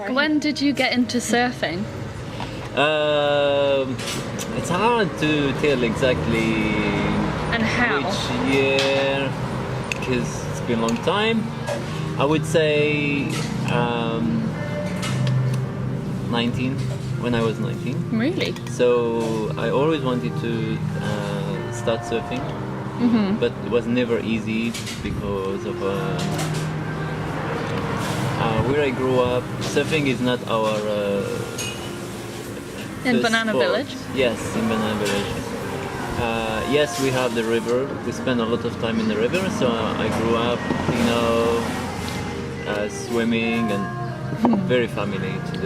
When did you get into surfing? It's hard to tell exactly And how? which year, because it's been a long time. I would say 19, when I was 19. Really? So I always wanted to start surfing, but it was never easy because of where I grew up. Surfing is not our In first Banana sport. Village? Yes, in Banana Village. Yes, we have the river. We spend a lot of time in the river, so I grew up, swimming and very familiar to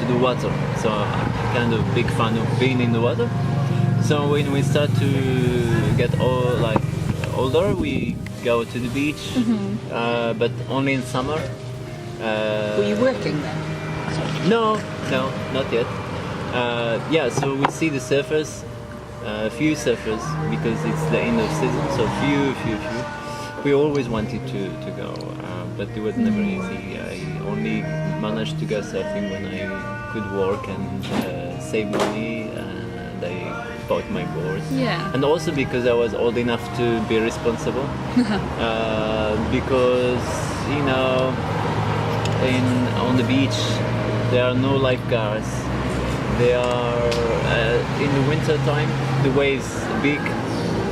the water. So I'm kind of big fan of being in the water. So when we start to get older, we go to the beach, but only in summer. Were you working then? No, not yet. So we see the surfers, few surfers, because it's the end of season, so few. We always wanted to go, but it was never easy. I only managed to go surfing when I could work and save money, and I bought my board. Yeah. And also because I was old enough to be responsible, because on the beach there are no lifeguards. They are in the winter time the waves big,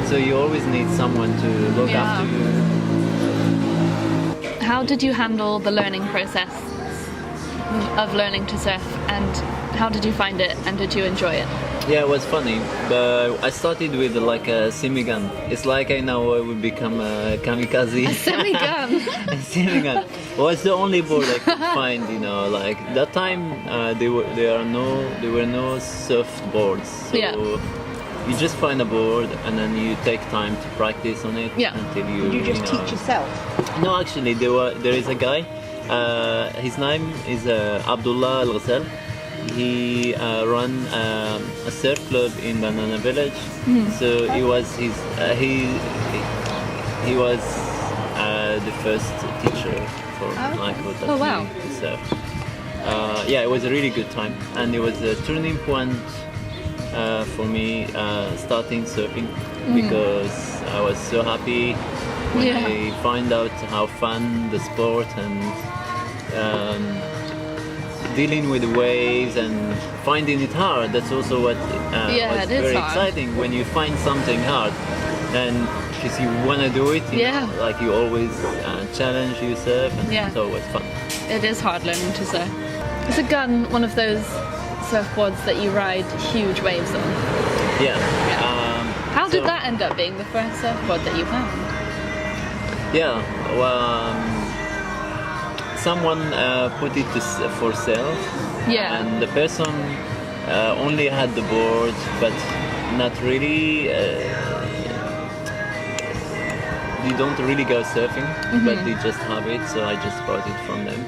so you always need someone to look after you. How did you handle the learning process of learning to surf, and how did you find it, and did you enjoy it? Yeah, it was funny, but I started with like a semi-gun. It's like I now would become a kamikaze. A semi-gun? A semi-gun. It was the only board I could find, like that time there were no surfboards. So you just find a board and then you take time to practice on it until You just teach yourself? No, actually there is a guy, his name is Abdullah Al-Ghasal. He ran a surf club in Banana Village, so he was the first teacher for Michael that to surf. It was a really good time, and it was a turning point for me starting surfing, because I was so happy when I find out how fun the sport and dealing with the waves and finding it hard. That's also what was very exciting when you find something hard, and because you want to do it, like you always challenge yourself, and so it was fun. It is hard learning to surf. Is a gun one of those surfboards that you ride huge waves on? Yeah. How did that end up being the first surfboard that you found? Yeah, well, someone put it for sale, and the person only had the board, but not really. They don't really go surfing, but they just have it, so I just bought it from them.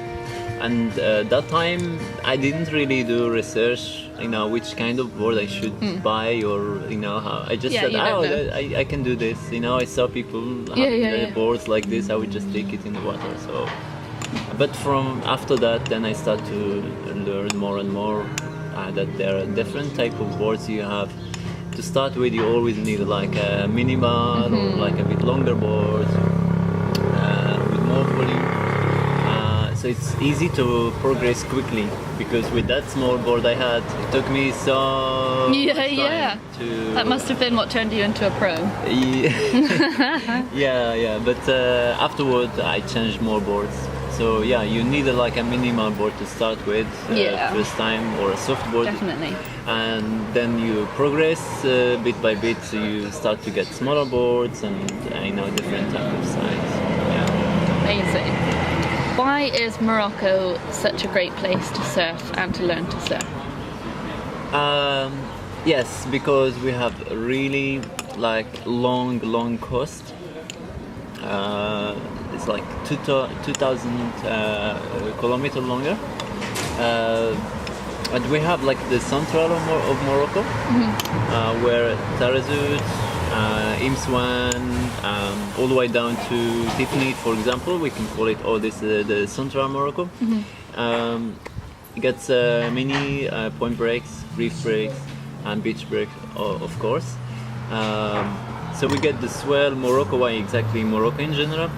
And that time I didn't really do research, which kind of board I should buy, or how. I just said, I can do this. I saw people have boards like this. I would just take it in the water. So, but from after that, then I start to learn more and more that there are different type of boards you have. To start with, you always need like a minimal or like a bit longer board with more volume. So it's easy to progress quickly, because with that small board I had, it took me so much time to... That must have been what turned you into a pro. But afterward I changed more boards. So you need like a minimal board to start with first time, or a soft board. Definitely. And then you progress bit by bit, so you start to get smaller boards and different type of size. Amazing. Why is Morocco such a great place to surf and to learn to surf? Yes, because we have really long coast. It's like 2,000 kilometers longer. And we have like the central of Morocco, where Tarazout Imswan, all the way down to Tifnit, for example. We can call it all this the Central Morocco. It gets many point breaks, reef breaks, and beach breaks, of course. So we get the swell Morocco. Why exactly Morocco in general?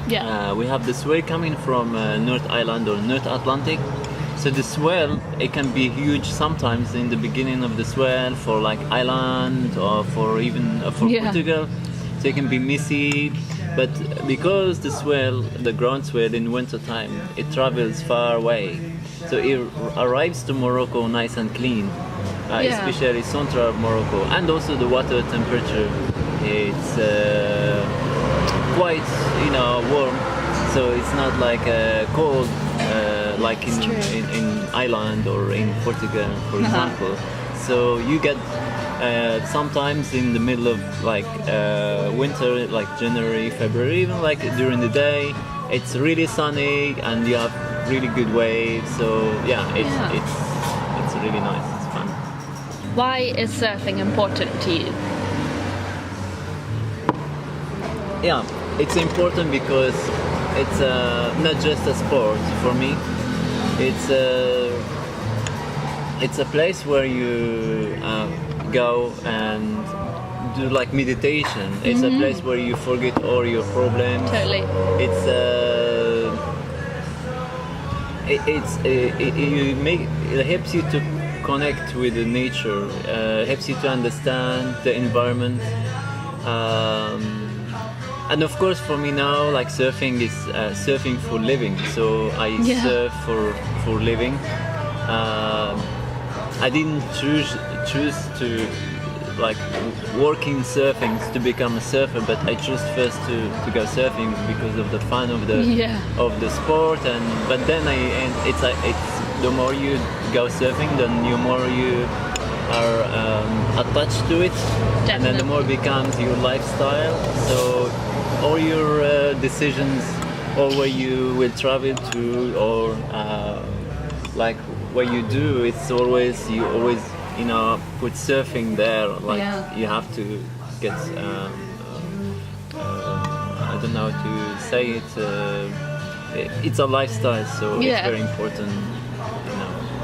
Yeah. We have the swell coming from North Island or North Atlantic. So the swell, it can be huge sometimes in the beginning of the swell for like Ireland or for even for Portugal. So it can be messy, but because the swell, the ground swell in winter time, it travels far away. So it arrives to Morocco nice and clean, especially central Morocco, and also the water temperature. It's quite warm, so it's not like cold. Like in Ireland or in Portugal, for example. So you get sometimes in the middle of like winter, like January, February, even like during the day, it's really sunny and you have really good waves. So it's really nice. It's fun. Why is surfing important to you? Yeah, it's important because it's not just a sport for me. It's a place where you go and do like meditation. It's a place where you forget all your problems. Totally. It helps you to connect with the nature. Helps you to understand the environment. And of course, for me now, like surfing is surfing for living. So I surf for living. I didn't choose to like work in surfing to become a surfer, but I chose first to go surfing because of the fun of the sport. But then it's the more you go surfing, the more you are attached to it. Definitely. And then the more it becomes your lifestyle. So all your decisions, or where you will travel to, or like what you do, you always put surfing there. Like you have to get I don't know how to say it. It's a lifestyle, so it's very important.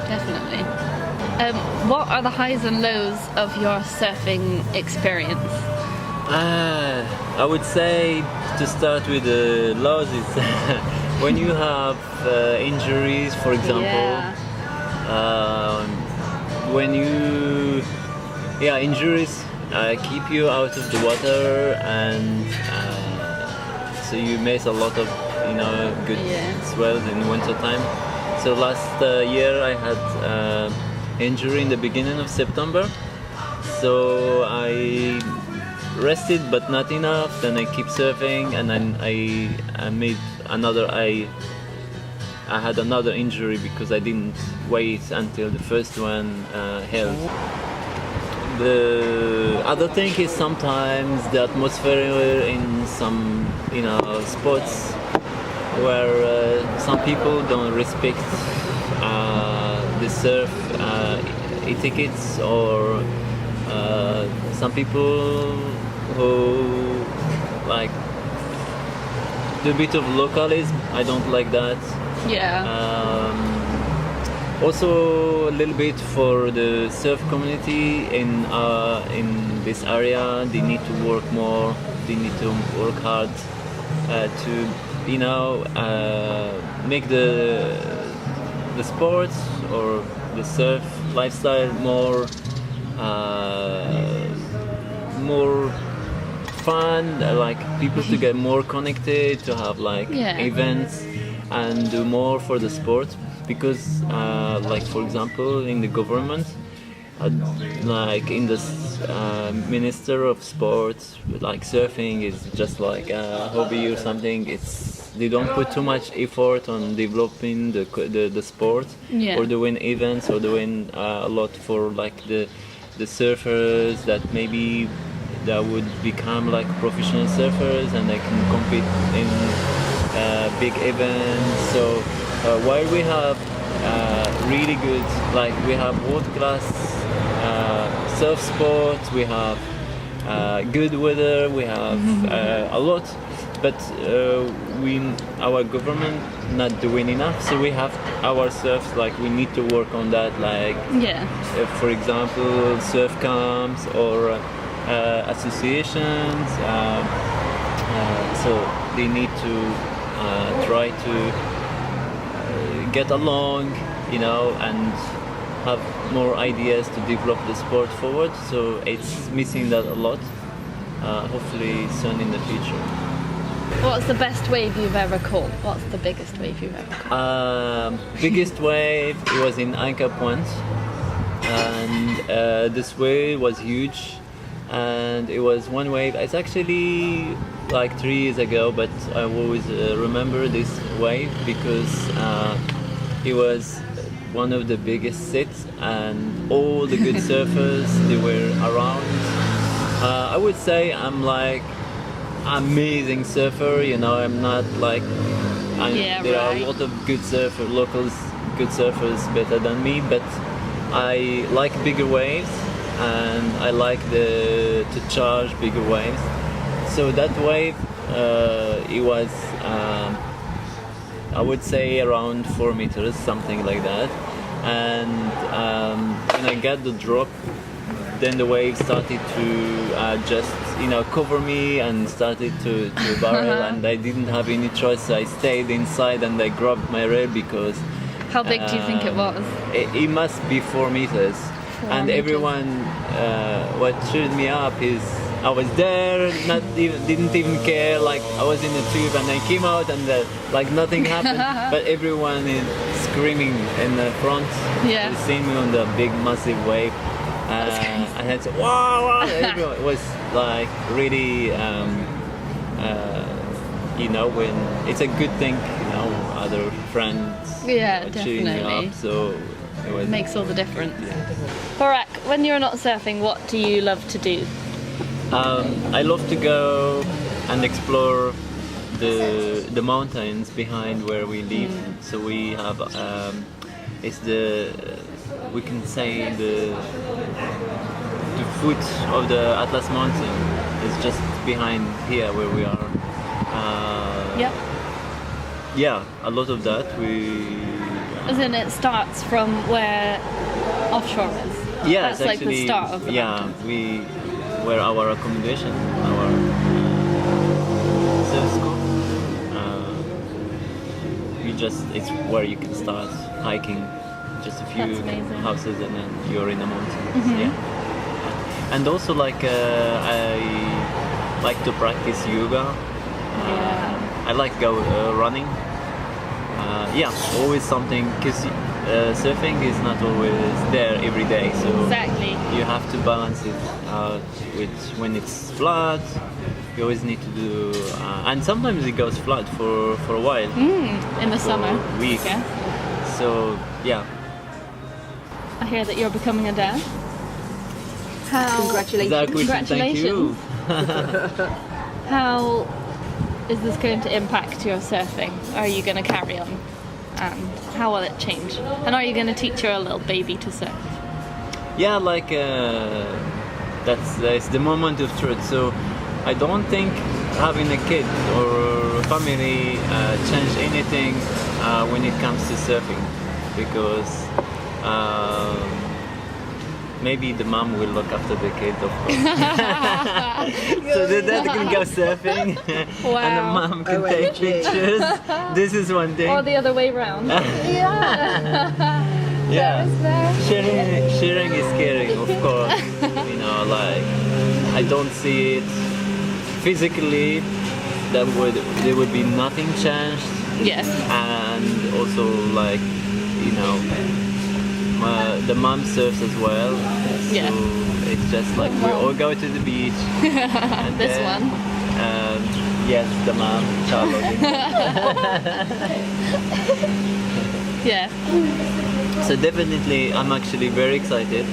Definitely. What are the highs and lows of your surfing experience? I would say to start with the lows is when you have injuries, for example. When you injuries keep you out of the water, and so you miss a lot of good swells in winter time. So last year I had injury in the beginning of September, so I rested but not enough. Then I keep surfing, and then I made another. I had another injury because I didn't wait until the first one healed. The other thing is sometimes the atmosphere in some spots where some people don't respect the surf etiquettes, or some people who like do a bit of localism. I don't like that. Also a little bit for the surf community in this area. They need to work more. They need to work hard to make the sports or the surf lifestyle more fun, like people to get more connected, to have like events and do more for the sport. Because like for example in the government, like in the Minister of Sports, like surfing is just like a hobby or something. They don't put too much effort on developing the sport, or doing events, or doing a lot for like the surfers that maybe that would become like professional surfers and they can compete in big events. So while we have really good, like we have world class surf sports, we have good weather, we have a lot, but our government not doing enough, so we have our surfs, like we need to work on that, like for example surf camps or associations, so they need to try to get along, you know, and have more ideas to develop the sport forward. So it's missing that a lot. Hopefully soon in the future. What's the best wave you've ever caught? What's the biggest wave you've ever caught? Biggest wave, it was in Anchor Point, and this wave was huge, and it was one wave. It's actually like 3 years ago, but I always remember this wave because it was one of the biggest sets, and all the good surfers, they were around. I would say I'm like amazing surfer, you know, I'm not like there are a lot of good surfers, locals, good surfers better than me, but I like bigger waves and I like to charge bigger waves. So that wave, it was I would say around 4 meters, something like that. And when I got the drop, then the wave started to just, you know, cover me and started to barrel, and I didn't have any choice. So I stayed inside and I grabbed my rail because... How big do you think it was? It must be 4 meters. 4 and meters. Everyone, what cheered me up is I was there, didn't even care, like I was in the tube and I came out and like nothing happened, but everyone is screaming in the front to see me on the big massive wave. And it's wow! Everyone was like really, you know, when it's a good thing, you know, other friends cheering me up, so it makes all the difference. Mbarek, when you're not surfing, what do you love to do? I love to go and explore the mountains behind where we live. So we have it's we can say the foot of the Atlas Mountain is just behind here where we are. Yeah, a lot of that As in, it starts from where Offshore is. Yeah, that's like the start of the mountain. Where our accommodation, our surf school. It's where you can start hiking, just a few houses, and then you're in the mountains. Yeah. And also, like I like to practice yoga. I like go running. Always something, because surfing is not always there every day, so you have to balance it out with when it's flat. You always need to do, and sometimes it goes flat for a while. In the summer. Weeks. Okay. So I hear that you're becoming a dad. Congratulations! Thank you. How is this going to impact your surfing? Are you going to carry on? And how will it change? And are you going to teach your little baby to surf? Yeah, like that's the moment of truth. So I don't think having a kid or family change anything when it comes to surfing, because maybe the mom will look after the kid, of course. So the dad can go surfing and the mom can take pictures. This is one thing. Or the other way around. Sharing is caring, of course. You know, like I don't see it physically. There would be nothing changed. Yes. And also, like, you know, the mom surfs as well. Yeah. So it's just like we all go to the beach. And this one. Yes, the mom, Charlotte. Yeah. So definitely, I'm actually very excited.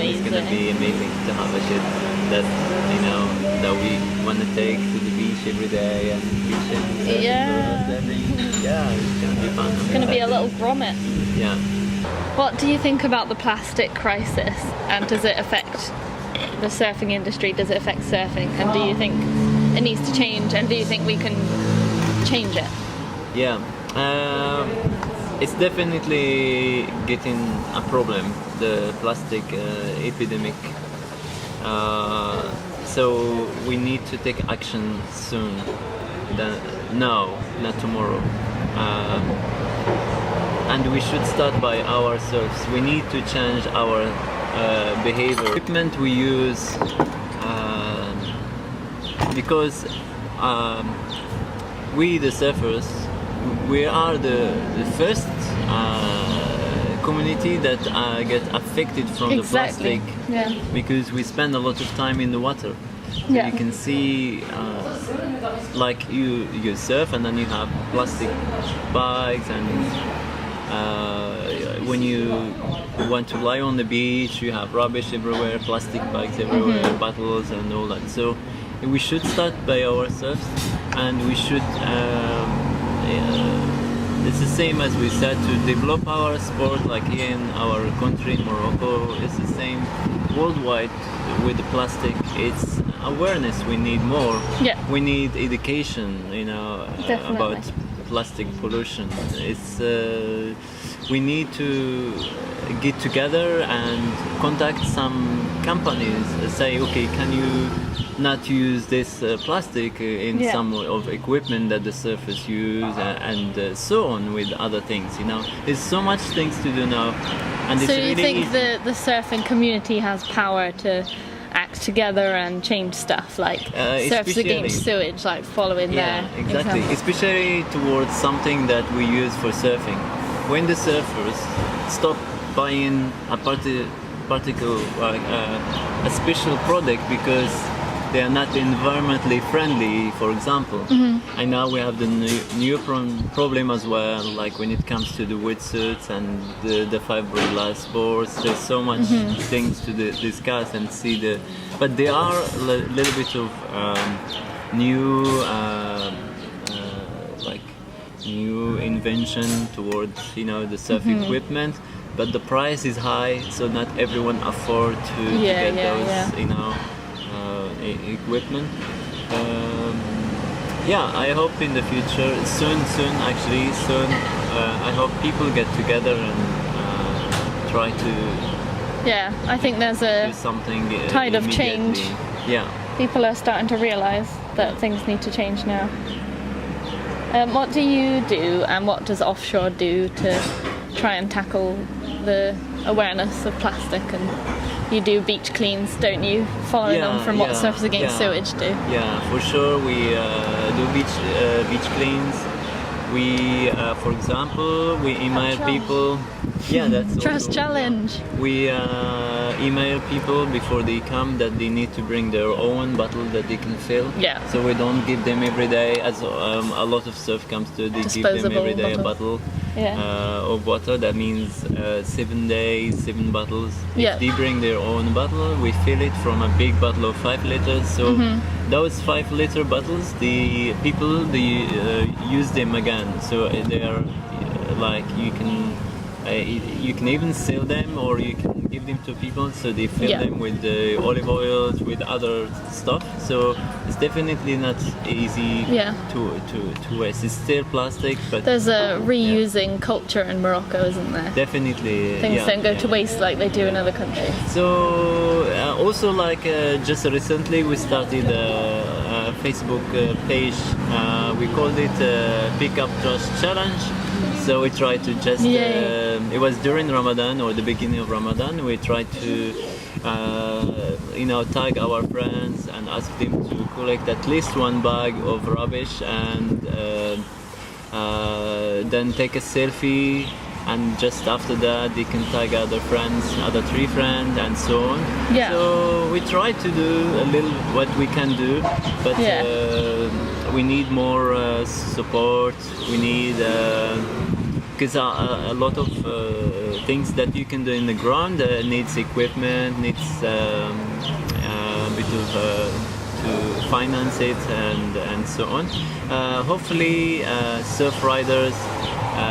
It's gonna be amazing to have a ship that, you know, that we want to take to the beach every day and beach and yeah, it's gonna be fun. It's gonna be a little grommet. Yeah. What do you think about the plastic crisis, and does it affect the surfing industry does it affect surfing, and do you think it needs to change, and do you think we can change it? Yeah, it's definitely getting a problem, the plastic epidemic. So we need to take action soon. Now, not tomorrow. And we should start by ourselves. We need to change our behavior. Equipment we use, because we the surfers, we are the first community that get affected from the plastic, because we spend a lot of time in the water. So you can see, like you surf and then you have plastic bags, and when you want to lie on the beach, you have rubbish everywhere, plastic bags everywhere, bottles and all that. So we should start by ourselves, and we should. It's the same as we said, to develop our sport, like here in our country, Morocco. It's the same worldwide with the plastic. It's awareness we need more. We need education, about plastic pollution. It's we need to get together and contact some companies, say, okay, can you not use this plastic in some of equipment that the surfers use, and so on with other things. There's so much things to do now, and so it's you really think easy. the surfing community has power to act together and change stuff, like surfs against sewage, like following their exactly example. Especially towards something that we use for surfing. When the surfers stop buying a a special product because they are not environmentally friendly, for example. And now we have the new problem as well, like when it comes to the wetsuits and the fiberglass boards. There's so much things to discuss and see but there are a little bit of new new invention towards the surf equipment, but the price is high, so not everyone afford to get those equipment. I hope in the future, soon I hope people get together and try to I think there's a do something tide of change. People are starting to realise that things need to change now. What do you do, and what does Offshore do to try and tackle the awareness of plastic? And you do beach cleans, don't you? Following on from what Surfers Against Sewage do. Yeah, for sure. We do beach cleans. We, for example, we email people. That's Trash also, challenge. We email people before they come that they need to bring their own bottle that they can fill. So we don't give them every day, as a lot of surf camps do. They give them every day a bottle of water. That means 7 days, 7 bottles. If they bring their own bottle, we fill it from a big bottle of 5 liters. So those 5-liter bottles, the people use them again. So they are like you can even sell them, or you can give them to people so they fill them with the olive oils, with other stuff. So it's definitely not easy to waste. It's still plastic, but there's a reusing culture in Morocco, isn't there? Definitely. Things don't go to waste like they do in other countries. So also, like just recently we started a Facebook page. We called it pickuptrashchallenge. So we tried to just, it was during Ramadan or the beginning of Ramadan, we tried to, tag our friends and ask them to collect at least 1 bag of rubbish, and then take a selfie, and just after that they can tag other 3 friends, and so on. So we tried to do a little what we can do, but we need more support. We need because a lot of things that you can do in the ground needs equipment, needs a bit of to finance it, and so on. Hopefully, surf riders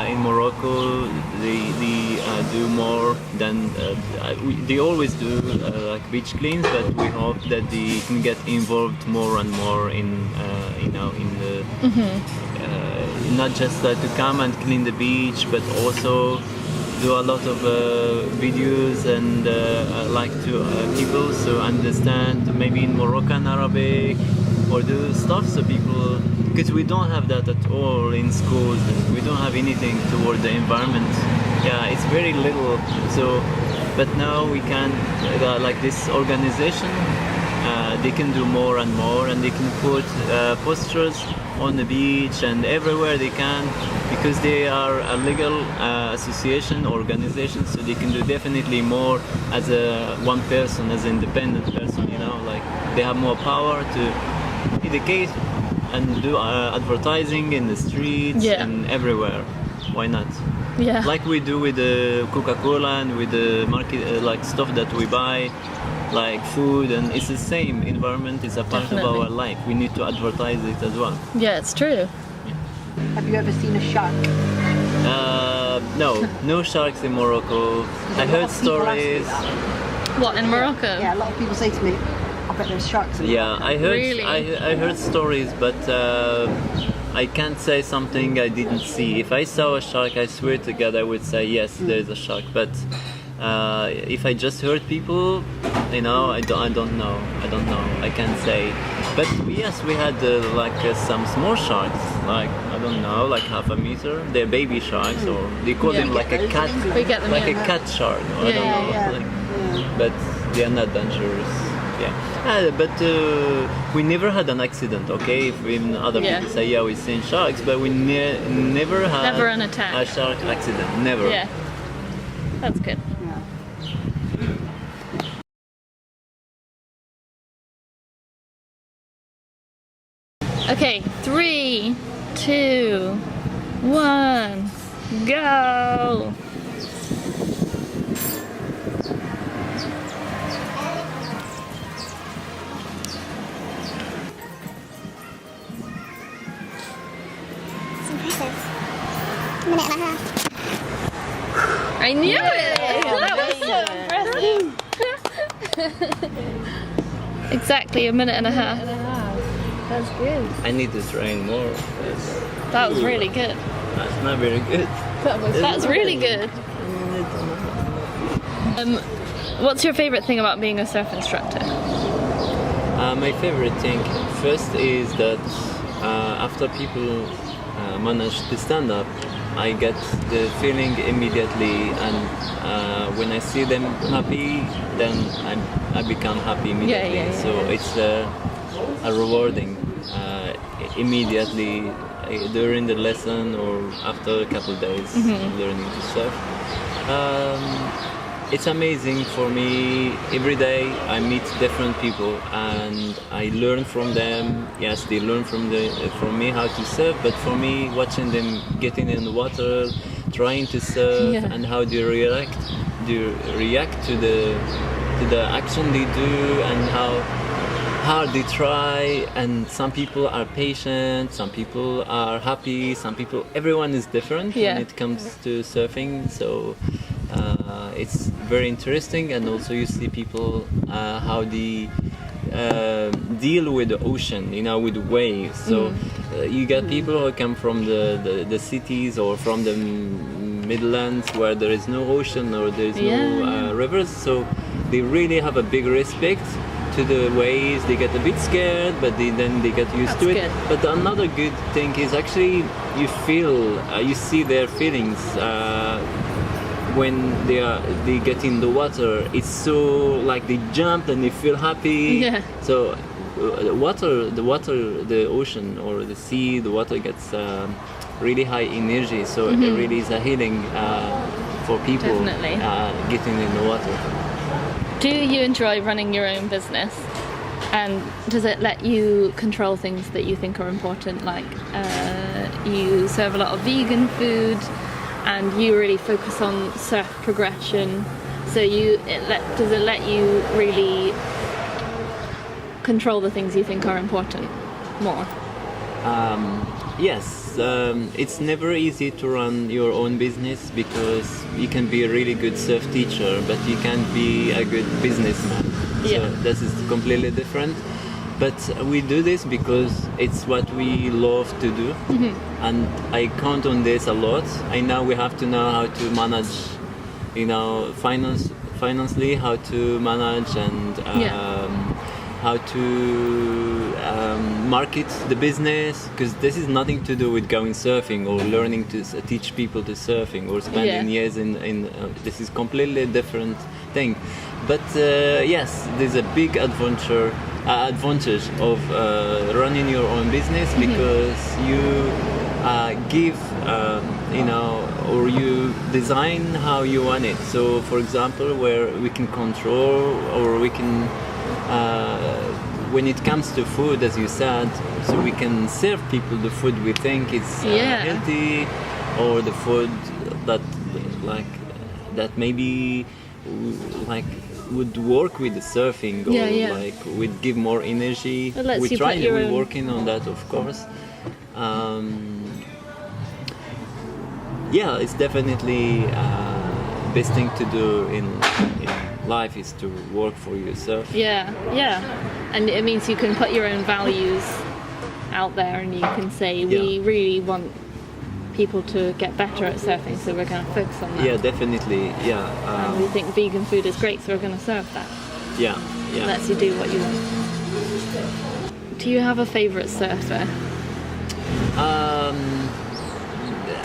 in Morocco, they do more than they always do like beach cleans, but we hope that they can get involved more and more in in the not just to come and clean the beach, but also do a lot of videos and like to people so understand maybe in Moroccan Arabic or do stuff so people, because we don't have that at all in schools and we don't have anything toward the environment. Yeah, it's very little. So, but now we can like this organization, they can do more and more, and they can put posters on the beach and everywhere they can, because they are a legal association organization, so they can do definitely more as a one person, as an independent person, like they have more power to educate and do advertising in the streets and everywhere. Why not? Yeah. Like we do with the Coca-Cola and with the market, like stuff that we buy, like food, and it's the same. Environment is a part of our life. We need to advertise it as well. Yeah, it's true. Have you ever seen a shark? No sharks in Morocco. I heard stories. What, in Morocco? Yeah, a lot of people say to me, I bet there's sharks in Morocco. Yeah, I heard. Really? I heard stories, but I can't say something I didn't see. If I saw a shark, I swear to God, I would say yes, there's a shark. But if I just heard people, I don't know. I can't say. But yes, we had like some small sharks, like I don't know, like half a meter. They're baby sharks, or they call them like a cat, We get them, like a cat shark. I don't know. Yeah. But they are not dangerous. Yeah, but we never had an accident. Okay, if even other people say we've seen sharks, but we never had an attack. a shark accident. Never. Yeah, that's good. Okay, 3, 2, 1, go! A minute and a half. I knew it! That was so impressive. Exactly a minute and a half. That's good. I need to train more. That was really good. That's not very good. That's really good. What's your favorite thing about being a surf instructor? My favorite thing first is that after people manage to stand up, I get the feeling immediately, and when I see them happy, then I become happy immediately. So it's a rewarding immediately during the lesson or after a couple of days of learning to surf. It's amazing for me. Every day I meet different people and I learn from them. Yes, they learn from me how to surf, but for me, watching them getting in the water, trying to surf, and how they react to the action they do, and how hard they try. And some people are patient, some people are happy, everyone is different when it comes to surfing. So it's very interesting, and also you see people how they deal with the ocean, with waves. So you get people who come from the cities or from the Midlands where there is no ocean or there is no rivers, so they really have a big respect to the waves. They get a bit scared, but then they get used to it. Good. But another good thing is actually you see their feelings when they get in the water. It's so like they jump and they feel happy. Yeah. So the ocean or the sea, the water gets really high energy. So it really is a healing for people getting in the water. Do you enjoy running your own business? And does it let you control things that you think are important? Like you serve a lot of vegan food, and you really focus on surf progression. So does it let you really control the things you think are important more? Yes, it's never easy to run your own business because you can be a really good surf teacher, but you can't be a good businessman. Yeah. So this is completely different. But we do this because it's what we love to do, and I count on this a lot. I know we have to know how to manage, financially, how to manage and how to market the business, because this is nothing to do with going surfing or learning to teach people to surfing or spending years in this is completely different thing. But yes, there's a big advantage of running your own business, because you give or you design how you want it. So for example, where we can control, or we can when it comes to food, as you said, so we can serve people the food we think is healthy, or the food that maybe would work with the surfing, or would give more energy. We're working on that, of course. It's definitely best thing to do in life is to work for yourself. And it means you can put your own values out there, and you can say we really want people to get better at surfing, so we're going to focus on that. Definitely. And we think vegan food is great, so we're going to serve that. It lets you do what you want. Do you have a favourite surfer?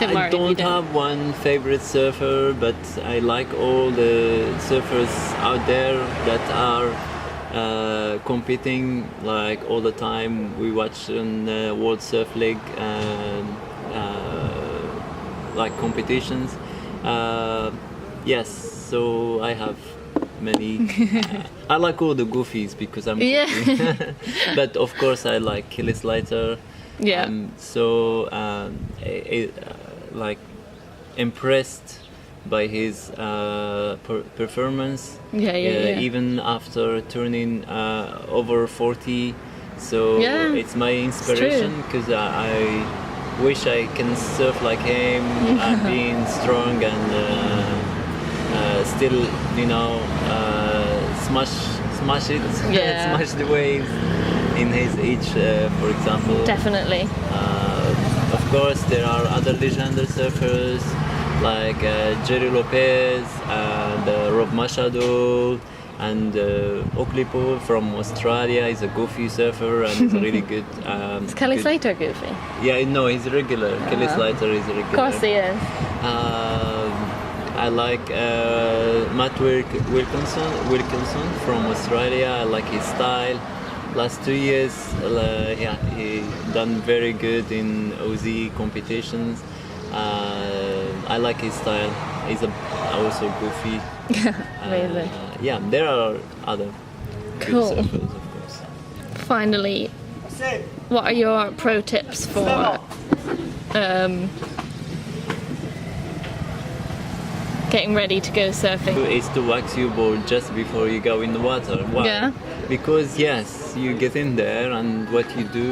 I don't have one favorite surfer, but I like all the surfers out there that are competing like all the time. We watch on World Surf League like competitions. So I have many. I like all the goofies because I'm goofy. But of course I like Kelly Slater. Impressed by his performance, even after turning over 40. So it's my inspiration, because I wish I can surf like him, being strong and still, smash it, smash the waves in his age, for example. Definitely. Of course, there are other legendary surfers like Jerry Lopez and Rob Machado, and Oklipo from Australia is a goofy surfer and he's a really good. Is Kelly Slater goofy? No, he's regular. Kelly Slater is regular. Of course he is. I like Matt Wilkinson from Australia. I like his style. Last 2 years, he done very good in Aussie competitions. I like his style. He's also goofy. Amazing. There are other good surfers, of course. Finally, what are your pro tips for getting ready to go surfing? Is to wax your board just before you go in the water. Why? Because you get in there, and what you do,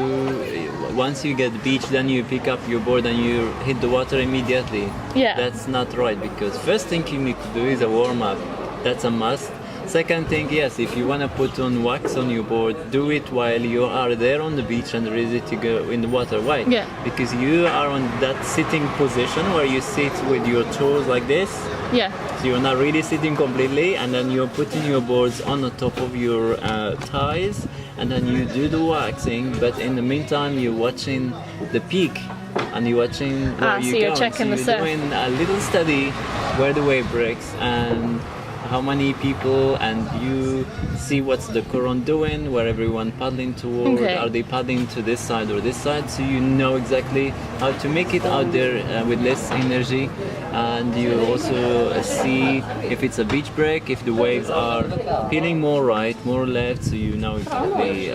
once you get the beach, then you pick up your board and you hit the water immediately. That's not right, because first thing you need to do is a warm-up. That's a must. Second thing, if you want to put on wax on your board, do it while you are there on the beach and ready to go in the water. Why? Because you are on that sitting position where you sit with your toes like this. So you're not really sitting completely, and then you're putting your boards on the top of your thighs, and then you do the waxing, but in the meantime you're watching the peak, and you're watching where you're checking the surf. You're doing a little study where the wave breaks and how many people, and you see what's the current doing, where everyone paddling toward, are they paddling to this side or this side, so you know exactly how to make it out there with less energy. And you also see if it's a beach break, if the waves are peeling more right, more left, so you know exactly,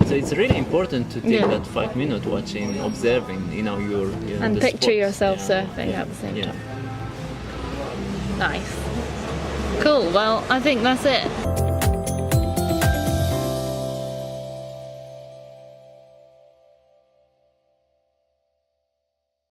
so it's really important to take that 5 minute watching, observing, your and the picture spots. yourself surfing at the same time. Nice. Cool, well, I think that's it.